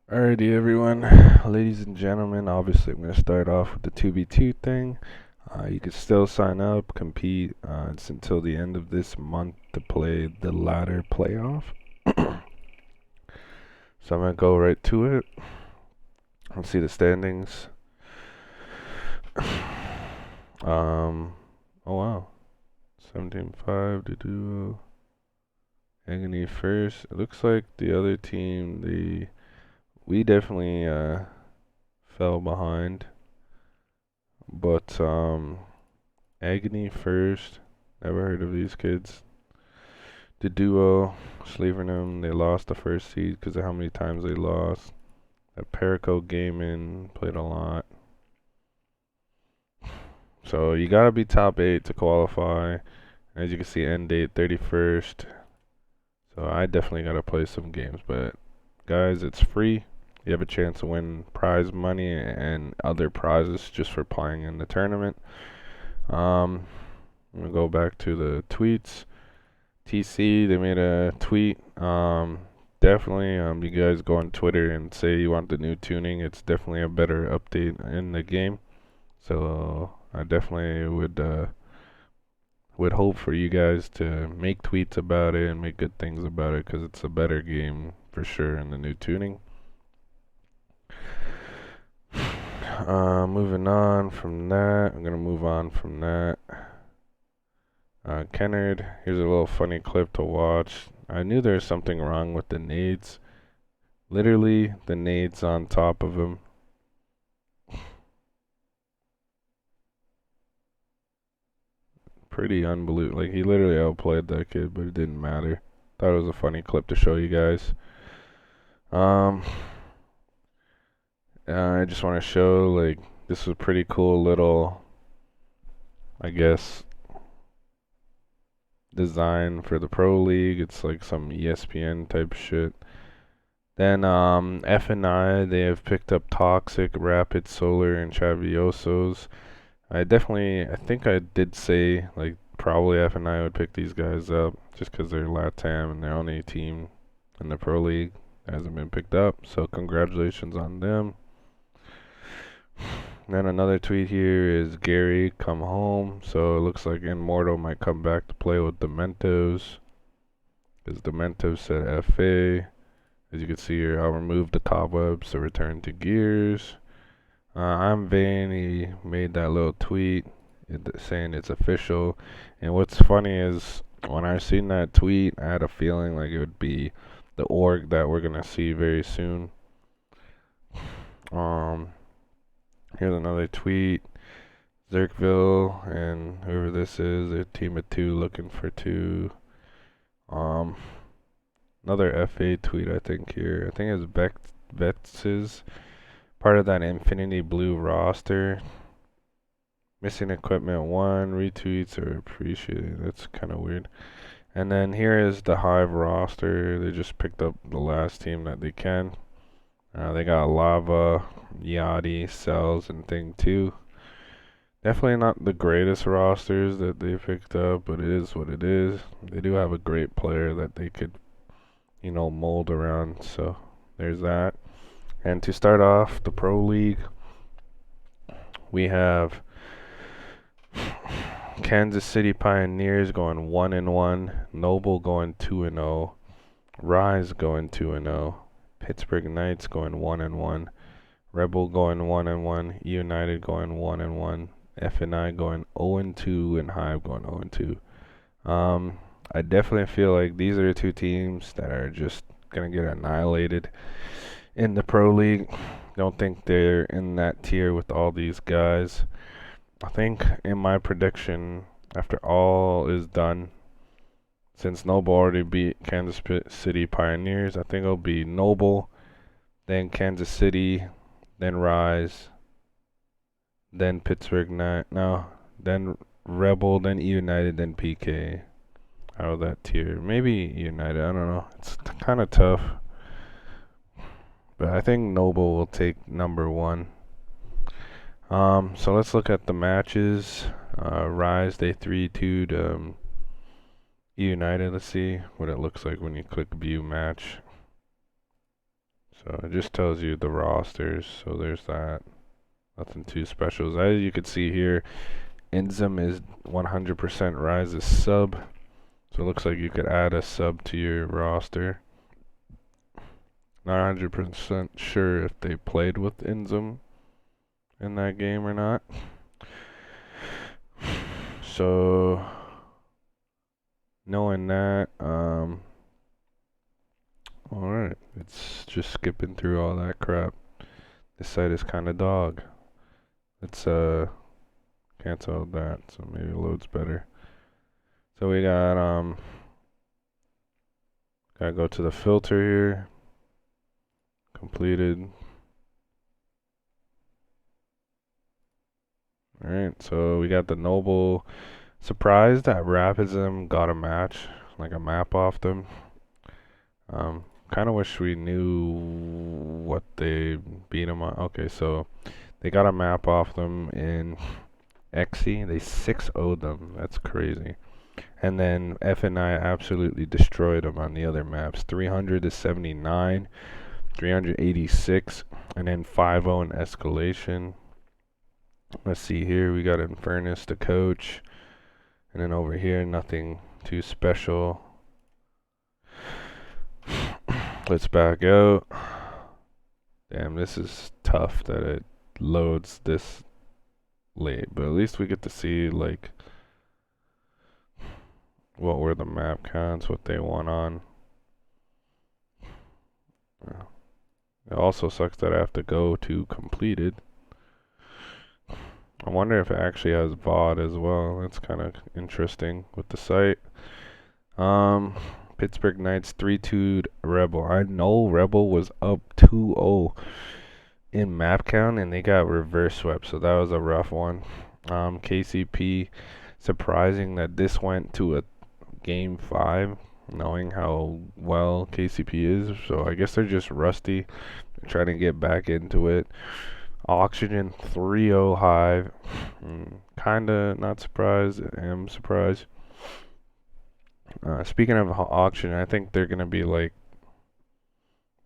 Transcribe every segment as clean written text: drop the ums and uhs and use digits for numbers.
Alrighty, everyone, ladies and gentlemen. Obviously, I'm going to start off with the 2v2 thing. You can still sign up, compete. It's until the end of this month to play the ladder playoff. So I'm going to go right to it. Let's see the standings. Oh wow, 17-5 to do Agony first. It looks like the other team, we definitely fell behind. But Agony first. Never heard of these kids. The duo, Slavernum, they lost the first seed because of how many times they lost. Perico Gaming played a lot. So you gotta be top 8 to qualify. As you can see, end date 31st. So I definitely gotta play some games. But guys, it's free. You have a chance to win prize money and other prizes just for playing in the tournament. I'm gonna go back to the tweets. TC, they made a tweet. Definitely, you guys go on Twitter and say you want the new tuning. It's definitely a better update in the game. So I definitely would hope for you guys to make tweets about it and make good things about it because it's a better game for sure in the new tuning. Moving on from that, I'm gonna move on from that. Kennard, here's a little funny clip to watch. I knew there was something wrong with the nades. Literally, the nades on top of him. Pretty unbelievable. Like, he literally outplayed that kid, but it didn't matter. Thought it was a funny clip to show you guys. I just want to show, like, this is a pretty cool little, I guess, design for the Pro League. It's like some ESPN type shit. Then FNI, they have picked up Toxic, Rapid, Solar, and Chaviosos. I think I did say, like, probably FNI would pick these guys up just because they're LATAM and they're only team in the Pro League that hasn't been picked up. So congratulations on them. Then another tweet here is Gary, come home. So it looks like Immortal might come back to play with Dementos. Because Dementos said FA. As you can see here, I'll remove the cobwebs to return to Gears. I'm Vane, he made that little tweet saying it's official. And what's funny is when I seen that tweet, I had a feeling like it would be the org that we're gonna see very soon. Here's another tweet. Zerkville and whoever this is, a team of 2 looking for 2. Another FA tweet I think here. I think it's Vets's part of that Infinity Blue roster. Missing equipment 1, retweets are appreciated. That's kind of weird. And then here is the Hive roster. They just picked up the last team that they can. They got Lava, Yachty, Cells, and Thing 2. Definitely not the greatest rosters that they picked up, but it is what it is. They do have a great player that they could, mold around. So there's that. And to start off the Pro League, we have Kansas City Pioneers going 1-1, Noble going 2-0, Rise going 2-0, Pittsburgh Knights going 1-1, Rebel going 1-1, United going 1-1, FNI going 0-2, and Hive going 0-2. I definitely feel like these are the 2 teams that are just gonna get annihilated in the Pro League. Don't think they're in that tier with all these guys. I think in my prediction, after all is done, since Noble already beat Kansas City Pioneers, I think it'll be Noble, then Kansas City, then Rise, then Pittsburgh then Rebel, then United, then PK. Out of that tier. Maybe United, I don't know. It's kind of tough. But I think Noble will take number 1. So let's look at the matches. Rise, they 3-2'd United. Let's see what it looks like when you click view match. So it just tells you the rosters. So there's that. Nothing too special. As you can see here, Inzum is 100% Rise's sub. So it looks like you could add a sub to your roster. Not 100% sure if they played with Inzum in that game or not. So knowing that, alright, it's just skipping through all that crap. This site is kind of dog. Let's cancel that so maybe it loads better. So we got gotta go to the filter here. Completed. Alright, so we got the Noble. Surprised that Rapism got a match, like a map off them. Kind of wish we knew what they beat them on. Okay, so they got a map off them in XC. They 6-0'd them. That's crazy. And then FNI absolutely destroyed them on the other maps. 300 to 79, 386, and then 5-0 in escalation. Let's see here. We got Infernus, the coach. And then over here, nothing too special. Let's back out. Damn, this is tough that it loads this late. But at least we get to see, like, what were the map counts, what they won on. It also sucks that I have to go to completed. I wonder if it actually has VOD as well. That's kind of interesting with the site. Pittsburgh Knights 3-2'd Rebel. I know Rebel was up 2-0 in map count and they got reverse swept, so that was a rough one. KCP, surprising that this went to a game 5, knowing how well KCP is. So I guess they're just rusty. They're trying to get back into it. Oxygen 3-0 Hive. Kinda not surprised. I am surprised. Speaking of Oxygen, I think they're gonna be like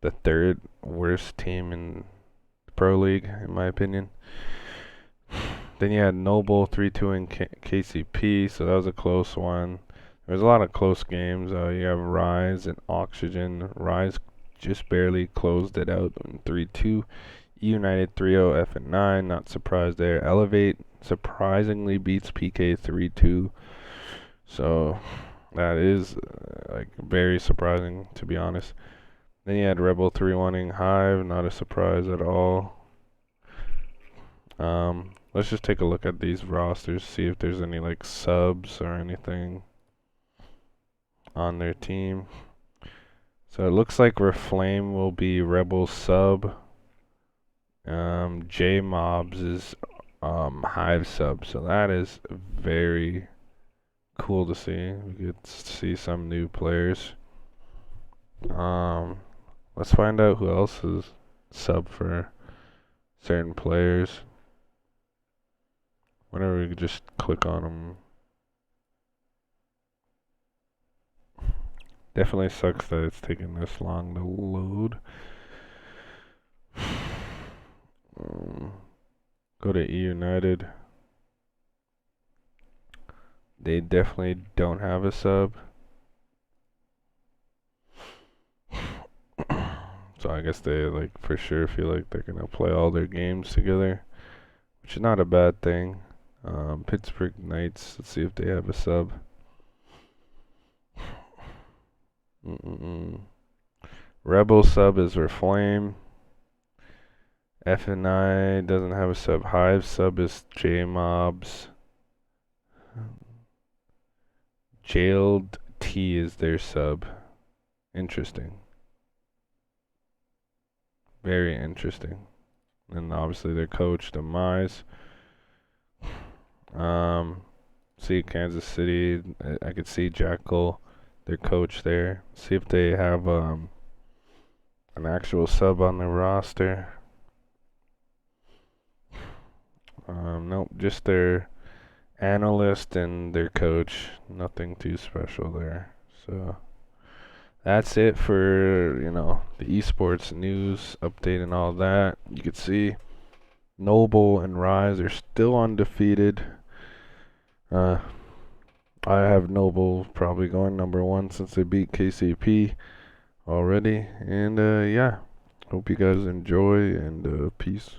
the 3rd worst team in the Pro League, in my opinion. Then you had Noble 3-2 in KCP, so that was a close one. There's a lot of close games. You have Rise and Oxygen. Rise just barely closed it out in 3-2. United 3-0 FNI, not surprised there. Elevate surprisingly beats PK 3-2. So that is like very surprising, to be honest. Then you had Rebel 3-1ing Hive, not a surprise at all. Let's just take a look at these rosters, see if there's any like subs or anything on their team. So it looks like Reflame will be Rebel sub. J Mobs is Hive sub, so that is very cool to see. We get to see some new players. Let's find out who else is sub for certain players. Whenever we could just click on them. Definitely sucks that it's taking this long to load. Go to United. They definitely don't have a sub. So I guess they like for sure feel like they're gonna play all their games together, which is not a bad thing. Pittsburgh Knights, let's see if they have a sub. Rebel sub is Reflame. FNI doesn't have a sub. Hive sub is J Mobs. Jailed T is their sub. Interesting. Very interesting. And obviously their coach, Demise. See Kansas City. I could see Jackal, their coach there. See if they have an actual sub on their roster. Nope, just their analyst and their coach. Nothing too special there. So that's it for, the esports news update and all that. You could see Noble and Rise are still undefeated. I have Noble probably going number one since they beat KCP already. And yeah, hope you guys enjoy, and peace.